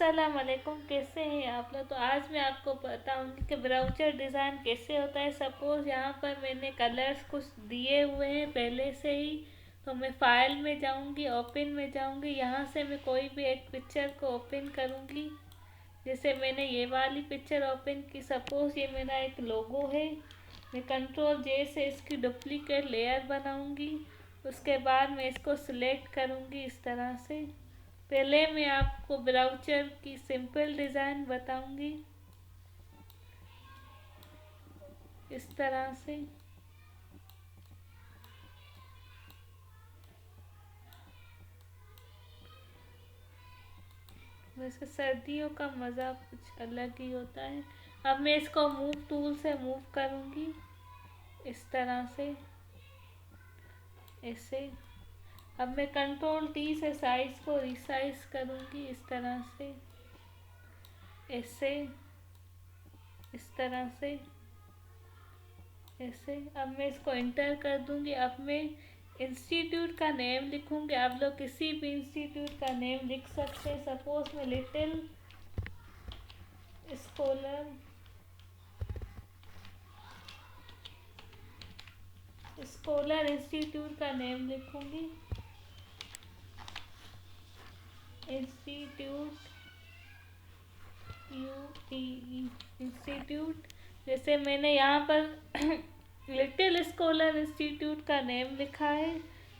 अस्सलाम वालेकुम। कैसे हैं आप लोग। तो आज मैं आपको बताऊंगी कि ब्राउज़र डिज़ाइन कैसे होता है। सपोज़ यहाँ पर मैंने कलर्स कुछ दिए हुए हैं पहले से ही। तो मैं फाइल में जाऊंगी, ओपन में जाऊंगी, यहाँ से मैं कोई भी एक पिक्चर को ओपन करूंगी। जैसे मैंने ये वाली पिक्चर ओपन की। सपोज़ ये मेरा एक लोगो है। मैं कंट्रोल जे से इसकी डुप्लीकेट लेयर बनाऊंगी। उसके बाद मैं इसको सिलेक्ट करूंगी इस तरह से। पहले मैं आपको ब्राउज़र की सिंपल डिज़ाइन बताऊंगी इस तरह से। वैसे सर्दियों का मज़ा कुछ अलग ही होता है। अब मैं इसको मूव टूल से मूव करूंगी इस तरह से, ऐसे। अब मैं कंट्रोल टी से साइज को रिसाइज करूंगी इस तरह से, ऐसे, इस तरह से, ऐसे। अब मैं इसको इंटर कर दूंगी। अब मैं इंस्टीट्यूट का नेम लिखूंगी। आप लोग किसी भी इंस्टीट्यूट का नेम लिख सकते हैं। सपोज मैं लिटिल स्कॉलर इंस्टीट्यूट का नेम लिखूंगी। Institute, institute. जैसे मैंने यहाँ पर लिटिल स्कॉलर इंस्टीट्यूट का नेम लिखा है।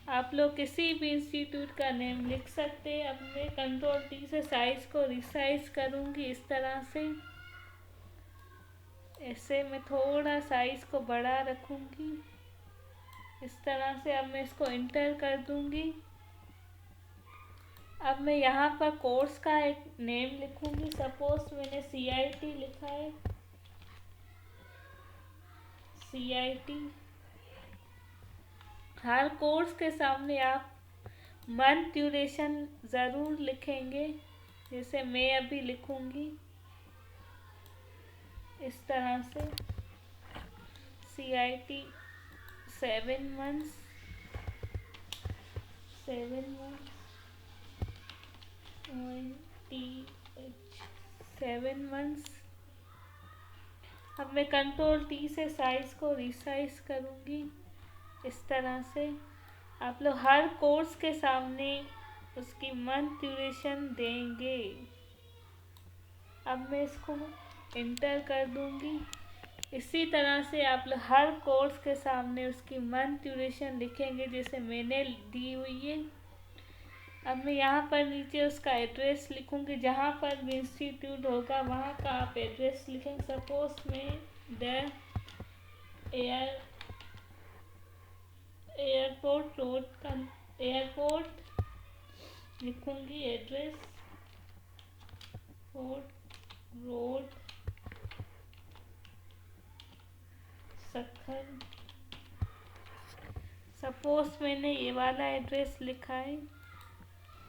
आप लोग किसी भी इंस्टीट्यूट का नेम लिख सकते हैं। अब मैं कंट्रोल टी से साइज को रिसाइज करूँगी इस तरह से, ऐसे। मैं थोड़ा साइज को बड़ा रखूँगी इस तरह से। अब मैं इसको इंटर कर दूँगी। अब मैं यहाँ पर कोर्स का एक नेम लिखूँगी। सपोज मैंने CIT लिखा है, CIT। हर कोर्स के सामने आप मंथ ड्यूरेशन ज़रूर लिखेंगे। जैसे मैं अभी लिखूँगी इस तरह से, CIT 7 months, 7 month, TH 7 months. अब मैं कंट्रोल टी से साइज को रिसाइज करूँगी इस तरह से। आप लोग हर कोर्स के सामने उसकी मंथ ड्यूरेशन देंगे। अब मैं इसको इंटर कर दूँगी। इसी तरह से आप लोग हर कोर्स के सामने उसकी मंथ ड्यूरेशन लिखेंगे जैसे मैंने दी हुई है। अब मैं यहाँ पर नीचे उसका एड्रेस लिखूँगी। जहाँ पर भी इंस्टीट्यूट होगा वहाँ का आप एड्रेस लिखेंगे। सपोज मैं द एयरपोर्ट रोड का एयरपोर्ट लिखूँगी, एड्रेस रोड सखर। सपोज मैंने ये वाला एड्रेस लिखा है।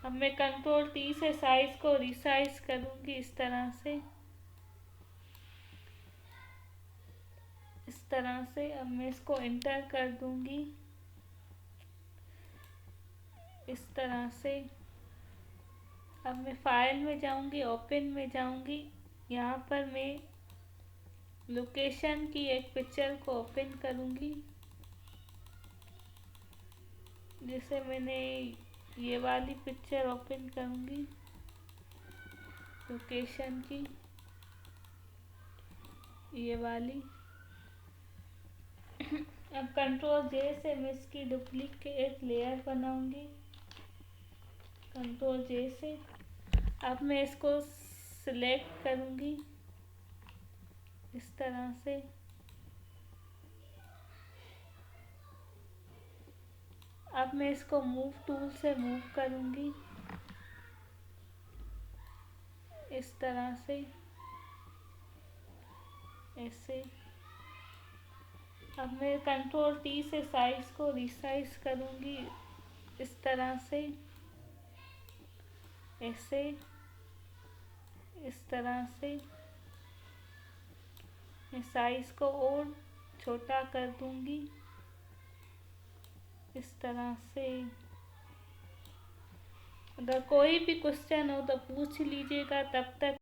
अब मैं कंट्रोल टी से साइज को रिसाइज करूँगी इस तरह से, इस तरह से। अब मैं इसको इंटर कर दूँगी इस तरह से। अब मैं फाइल में जाऊँगी, ओपन में जाऊँगी। यहाँ पर मैं लोकेशन की एक पिक्चर को ओपन करूँगी। जैसे मैंने ये वाली पिक्चर ओपन करूँगी लोकेशन की, ये वाली। अब कंट्रोल जे से मैं इसकी डुप्लीकेट लेयर बनाऊँगी, कंट्रोल जे से। अब मैं इसको सिलेक्ट करूँगी इस तरह से। अब मैं इसको मूव टूल से मूव करूँगी इस तरह से, ऐसे। अब मैं कंट्रोल टी से साइज को रिसाइज करूँगी इस तरह से, ऐसे, इस तरह से। मैं साइज को और छोटा कर दूँगी इस तरह से। अगर कोई भी क्वेश्चन हो तो पूछ लीजिएगा, तब तक